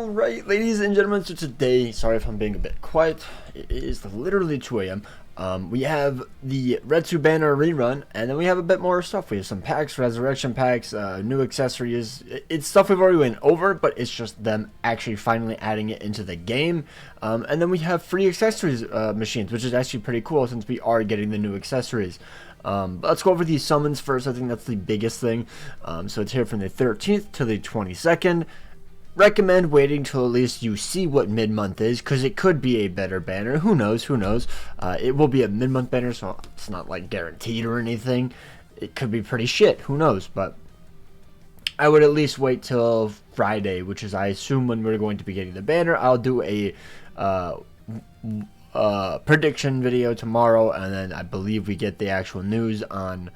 Alright, ladies and gentlemen, so today, sorry if I'm being a bit quiet, it is literally 2 a.m. We have the RETSU banner rerun, and then we have a bit more stuff. We have some packs, resurrection packs, new accessories. It's stuff we've already went over, but it's just them actually finally adding it into the game. And then we have free accessories machines, which is actually pretty cool since we are getting the new accessories. But let's go over these summons first. I think that's the biggest thing. So it's here from the 13th to the 22nd. Recommend waiting till at least you see what mid-month is, because it could be a better banner. Who knows? Who knows? It will be a mid-month banner, so it's not like guaranteed or anything. It could be pretty shit. Who knows? But I would at least wait till Friday, which is I assume when we're going to be getting the banner. I'll do a prediction video tomorrow, and then I believe we get the actual news on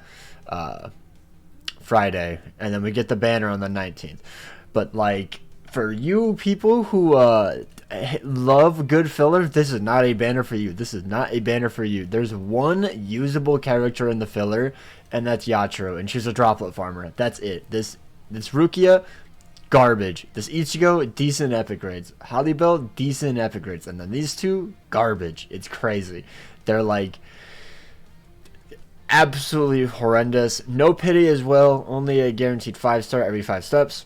Friday, and then we get the banner on the 19th. But like, for you people who love good filler, this is not a banner for you. This is not a banner for you. There's one usable character in the filler, and that's Yachiro, and she's a droplet farmer. That's it. This Rukia, garbage. This Ichigo, decent epic grades. Hallibell, decent epic grades. And then these two, garbage. It's crazy. They're like absolutely horrendous. No pity as well. Only a guaranteed 5-star every 5 steps.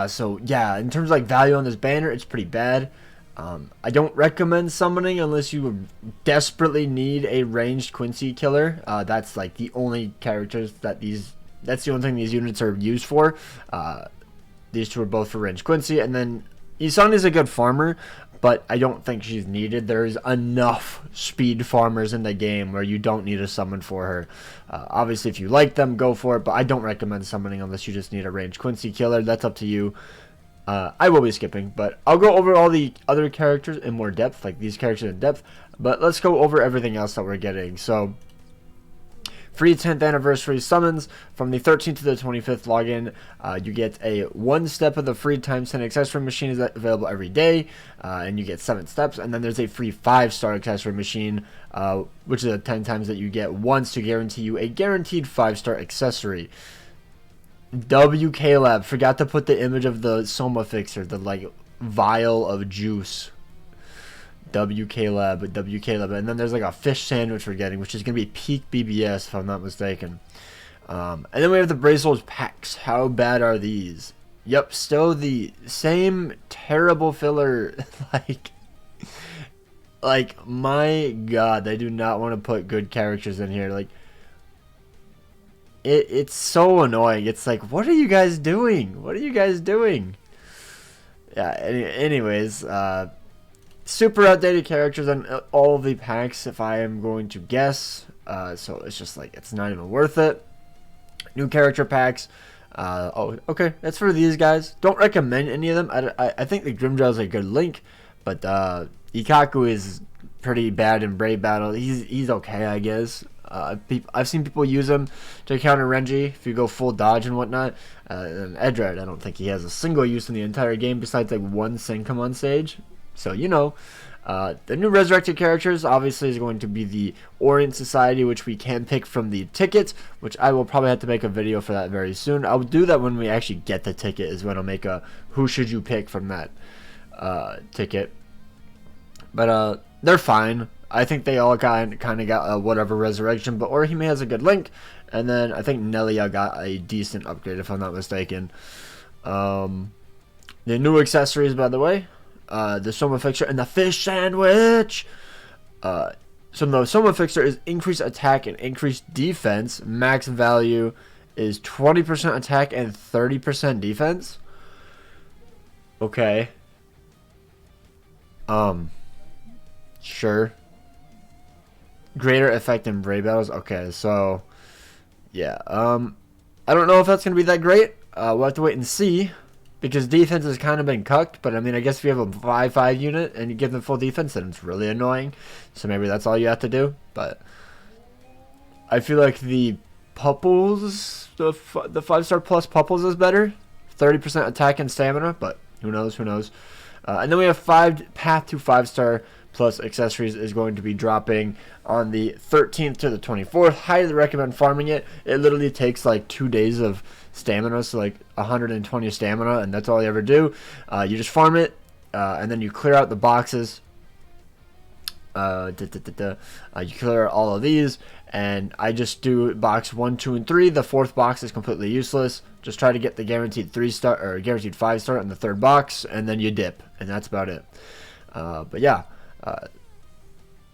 So yeah, in terms of like value on this banner, it's pretty bad. I don't recommend summoning unless you desperately need a ranged Quincy killer. That's like the only characters that that's the only thing these units are used for. These two are both for ranged Quincy, and then ISANE is a good farmer, but I don't think she's needed. There's enough speed farmers in the game where you don't need a summon for her. Obviously, if you like them, go for it, but I don't recommend summoning unless you just need a ranged Quincy killer. That's up to you. I will be skipping, but I'll go over all the other characters in more depth, like these characters in depth, but let's go over everything else that we're getting. So, free 10th anniversary summons from the 13th to the 25th login. You get a 1 step of the free ×10 accessory machine is available every day, and you get 7 steps. And then there's a free 5-star accessory machine, which is 10 times that you get once to guarantee you a guaranteed 5-star accessory. WK Lab, forgot to put the image of the Soma Fixer, the like vial of juice. WK Lab, and then there's like a fish sandwich we're getting, which is going to be peak BBS if I'm not mistaken. And then we have the Bracelets packs. How bad are these? Yep, still the same terrible filler. like my god, they do not want to put good characters in here. Like, it's so annoying. It's like, what are you guys doing? What are you guys doing? Yeah, anyways, super outdated characters on all of the packs, if I am going to guess. So it's just like, it's not even worth it. New character packs. Oh, okay, that's for these guys. Don't recommend any of them. I think the Grimjaw is a good link, but Ikaku is pretty bad in Brave Battle. He's okay, I guess. I've seen people use him to counter Renji if you go full dodge and whatnot. And Edrad, I don't think he has a single use in the entire game besides like one Senkum on stage. So, you know, the new resurrected characters obviously is going to be the Orient Society, which we can pick from the ticket, which I will probably have to make a video for that very soon. I'll do that when we actually get the ticket, is when I'll make a who should you pick from that ticket. But they're fine. I think they all kind of got whatever resurrection, but Orihime has a good link, and then I think Nelia got a decent upgrade if I'm not mistaken. The new accessories, by the way. The Soma Fixer and the fish sandwich. So the Soma Fixer is increased attack and increased defense. Max value is 20% attack and 30% defense. Okay. Sure. Greater effect in Brave Battles. Okay, so yeah. I don't know if that's gonna be that great. We'll have to wait and see. Because defense has kind of been cucked, but I mean, I guess if you have a 5/5 unit and you give them full defense, then it's really annoying. So maybe that's all you have to do. But I feel like the Pupples, the 5-star plus Pupples is better. 30% attack and stamina, but who knows, who knows. And then we have Path to 5-star plus accessories is going to be dropping on the 13th to the 24th. Highly recommend farming it. It literally takes like 2 days of stamina, so like 120 stamina, and that's all you ever do. You just farm it, and then you clear out the boxes. You clear all of these, and I just do box 1, 2, and 3. The 4th box is completely useless. Just try to get the guaranteed 3-star or guaranteed 5-star in the 3rd box, and then you dip, and that's about it. But yeah,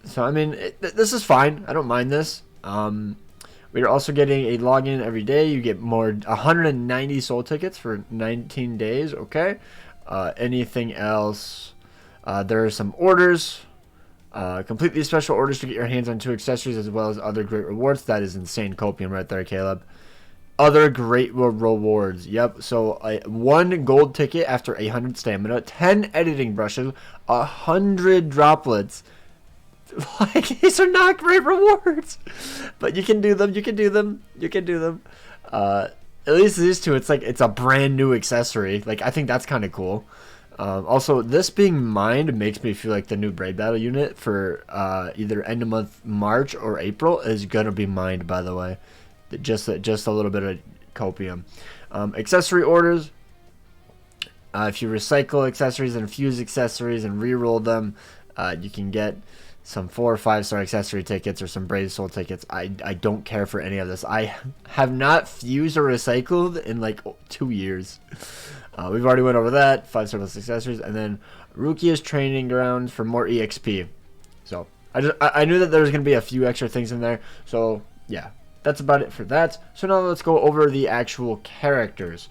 so I mean, this is fine. I don't mind this. We're also getting a login every day. You get 190 soul tickets for 19 days. Okay. Anything else? There are some orders. Completely special orders to get your hands on 2 accessories as well as other great rewards. That is insane copium right there, Caleb. Other great rewards. Yep. So 1 gold ticket after 100 stamina, 10 editing brushes, 100 droplets. Like, these are not great rewards, but you can do them. You can do them. You can do them. At least these 2, it's like it's a brand new accessory. Like, I think that's kind of cool. Also, this being mined makes me feel like the new Braid Battle unit for either end of month March or April is gonna be mined. By the way, just a little bit of copium. Accessory orders. If you recycle accessories and fuse accessories and re-roll them, you can get some 4 or 5-star accessory tickets or some Braid Soul tickets. I don't care for any of this. I have not fused or recycled in like 2 years. We've already went over that. 5-star plus accessories, and then Rukia's training grounds for more EXP. So I knew that there was gonna be a few extra things in there. So yeah, that's about it for that. So now let's go over the actual characters.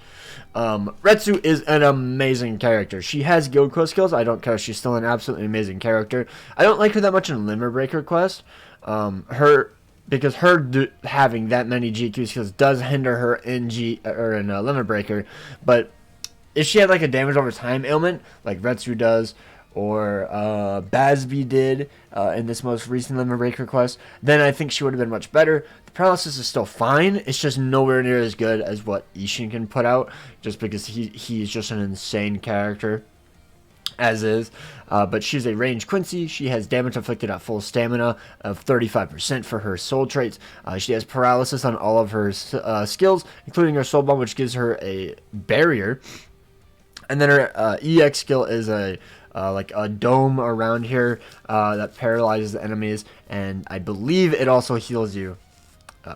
RETSU is an amazing character. She has guild quest skills. I don't care. She's still an absolutely amazing character. I don't like her that much in Limber Breaker quest. Because having that many GQ skills does hinder her in Limber Breaker. But if she had like a damage over time ailment, like RETSU does, or Basby did in this most recent Limber Breaker quest, then I think she would have been much better. The paralysis is still fine. It's just nowhere near as good as what ISANE can put out, just because he's just an insane character, as is. But she's a ranged Quincy. She has damage inflicted at full stamina of 35% for her soul traits. She has paralysis on all of her skills, including her soul bomb, which gives her a barrier. And then her EX skill is like a dome around here that paralyzes the enemies, and I believe it also heals you.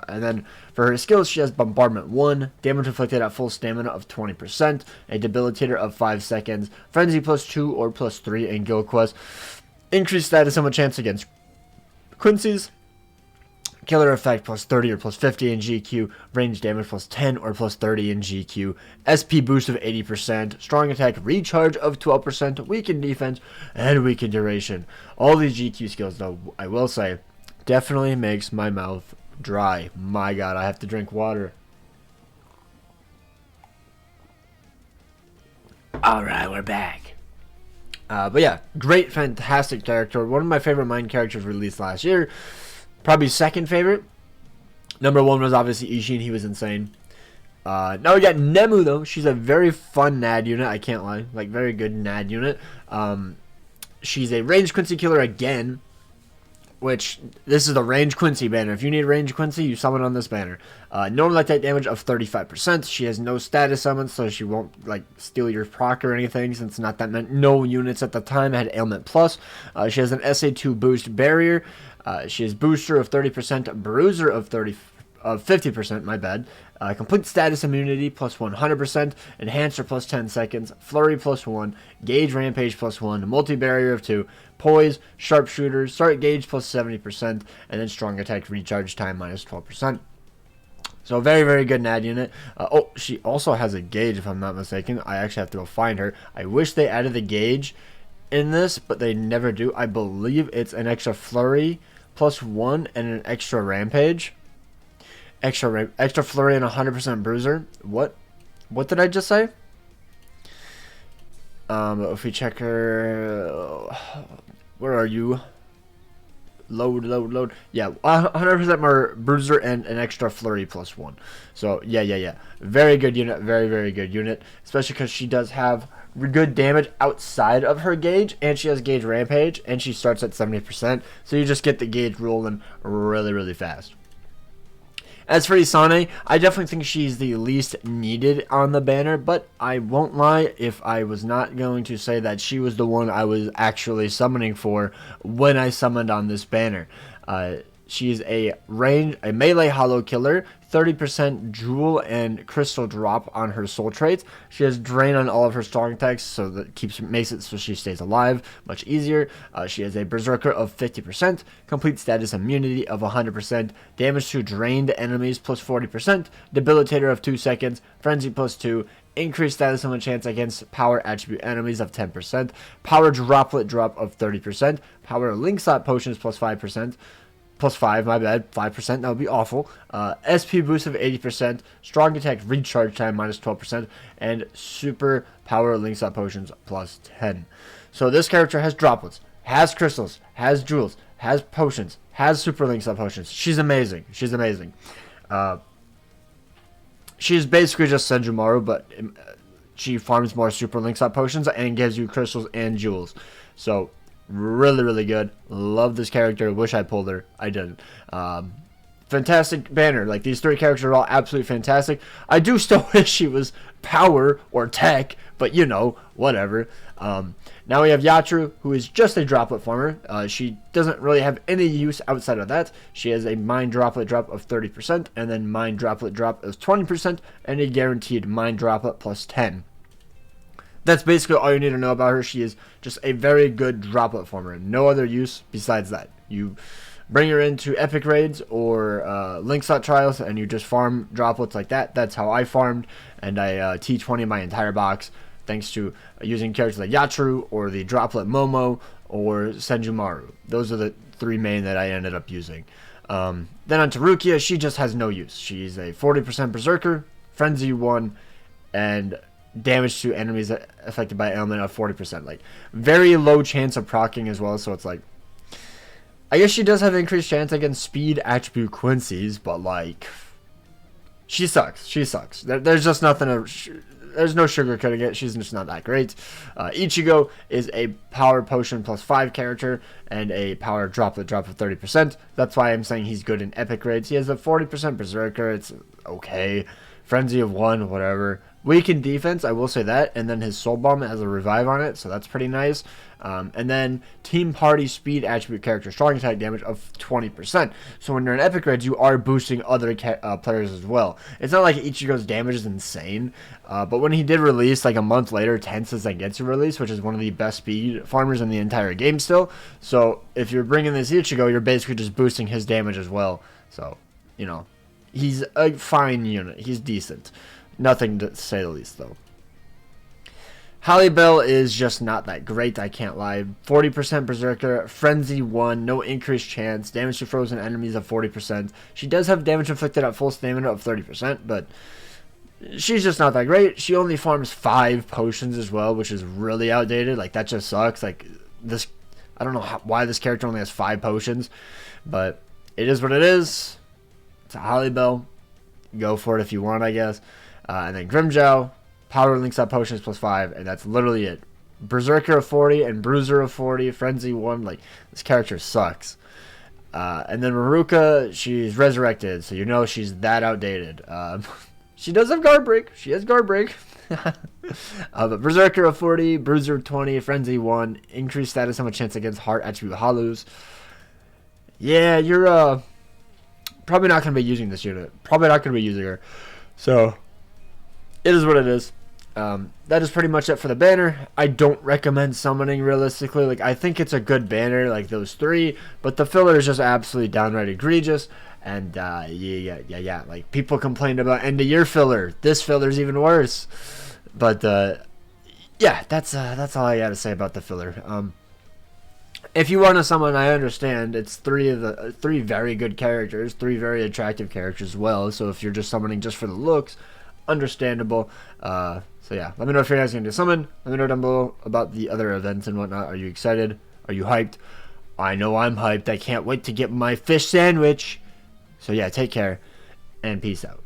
And then for her skills, she has Bombardment 1, damage inflicted at full stamina of 20%, a debilitator of 5 seconds, Frenzy plus 2 or plus 3 in Guild Quest, increased status and chance against Quincy's, killer effect plus 30 or plus 50 in GQ, range damage plus 10 or plus 30 in GQ, SP boost of 80%, strong attack recharge of 12%, weakened defense, and weakened duration. All these GQ skills, though, I will say, definitely makes my mouth dry. My god, I have to drink water. Alright, we're back. But yeah, great, fantastic character. One of my favorite mine characters released last year. Probably second favorite. Number 1 was obviously ISANE. He was insane. Now we got NEMU, though. She's a very fun NAD unit. I can't lie. Like, very good NAD unit. She's a ranged Quincy killer again. Which, this is the Range Quincy banner. If you need Range Quincy, you summon on this banner. Normal attack damage of 35%. She has no status summons, so she won't like steal your proc or anything, since not that no units at the time had ailment plus. She has an SA2 boost barrier. She has booster of 30%, bruiser of 50%, my bad. Complete status immunity plus 100%, enhancer plus 10 seconds, flurry plus 1, gauge rampage plus 1, multi-barrier of 2, poise, sharpshooter, start gauge plus 70%, and then strong attack recharge time minus 12%. So very, very good NAD unit. Oh, she also has a gauge, if I'm not mistaken. I actually have to go find her. I wish they added the gauge in this, but they never do. I believe it's an extra flurry plus 1 and an extra rampage. Extra flurry and 100% bruiser. What did I just say? If we check her, where are you? load. Yeah, 100% more bruiser and an extra flurry +1. So yeah. Very good unit, very good unit, especially because she does have good damage outside of her gauge, and she has gauge rampage, and she starts at 70%. So you just get the gauge rolling really fast. As for ISANE, I definitely think she's the least needed on the banner, but I won't lie if I was not going to say that she was the one I was actually summoning for when I summoned on this banner. She's a melee hollow killer, 30% jewel and crystal drop on her soul traits. She has drain on all of her strong attacks, so that makes it so she stays alive much easier. She has a berserker of 50%, complete status immunity of 100%, damage to drained enemies plus 40%, debilitator of 2 seconds, frenzy plus 2, increased status and chance against power attribute enemies of 10%, power droplet drop of 30%, power link slot potions plus 5%. Plus 5, my bad, 5%, that would be awful. SP boost of 80%, strong attack recharge time minus 12%, and super power link slot potions plus 10. So this character has droplets, has crystals, has jewels, has potions, has super link slot potions. She's amazing. She's amazing. She's basically just Senjumaru, but she farms more super link slot potions and gives you crystals and jewels. So really good. Love this character. Wish I pulled her. I didn't. Fantastic banner. Like, these 3 characters are all absolutely fantastic. I do still wish she was power or tech, but you know, whatever. Now we have Yatru, who is just a droplet farmer. She doesn't really have any use outside of that. She has a mind droplet drop of 30%, and then mind droplet drop of 20%, and a guaranteed mind droplet plus 10. That's basically all you need to know about her. She is just a very good droplet farmer. No other use besides that. You bring her into epic raids or link slot trials, and you just farm droplets like that. That's how I farmed, and I T20 my entire box thanks to using characters like Yatru or the droplet Momo or Senjumaru. Those are the 3 main that I ended up using. Then on to Rukia, she just has no use. She's a 40% berserker, frenzy 1, and damage to enemies affected by ailment of 40%. Like, very low chance of proccing as well, so it's like, I guess she does have increased chance against speed attribute Quincy's, but like, she sucks. There's just nothing there's no sugarcoating it. She's just not that great. Ichigo is a power potion plus 5 character and a power droplet drop of 30%. That's why I'm saying he's good in epic raids. He has a 40% berserker. It's okay. Frenzy of 1, whatever. Weak in defense, I will say that, and then his Soul Bomb has a revive on it, so that's pretty nice. And then Team Party Speed attribute character, strong attack damage of 20%. So when you're in epic raids, you are boosting other players as well. It's not like Ichigo's damage is insane, but when he did release, like a month later, Tensa Zangetsu release, which is one of the best speed farmers in the entire game still. So if you're bringing this Ichigo, you're basically just boosting his damage as well. So, you know, he's a fine unit. He's decent. Nothing to say the least, though. Hallibell is just not that great, I can't lie. 40% Berserker, Frenzy 1, no increased chance, damage to frozen enemies of 40%. She does have damage inflicted at full stamina of 30%, but she's just not that great. She only farms 5 potions as well, which is really outdated. Like, that just sucks. Like, this, I don't know why this character only has 5 potions, but it is what it is. It's a Hallibell. Go for it if you want, I guess. And then Grimjow, power links up potions plus 5, and that's literally it. Berserker of 40 and Bruiser of 40, Frenzy 1, like, this character sucks. And then Maruka, she's resurrected, so you know she's that outdated. She does have guard break. She has guard break. But Berserker of 40, Bruiser of 20, Frenzy 1, increased status and a chance against heart attribute hollows. Yeah, you're probably not going to be using this unit. Probably not going to be using her. So it is what it is. That is pretty much it for the banner. I don't recommend summoning realistically. Like, I think it's a good banner, like those 3, but the filler is just absolutely downright egregious. And yeah. Like, people complained about end of year filler. This filler is even worse. But yeah, that's all I gotta say about the filler. If you want to summon, I understand. It's 3 very good characters, 3 very attractive characters as well. So if you're just summoning just for the looks, understandable. So yeah, let me know if you guys going to summon. Let me know down below about the other events and whatnot. Are you excited? Are you hyped? I know I'm hyped. I can't wait to get my fish sandwich. So yeah, take care and peace out.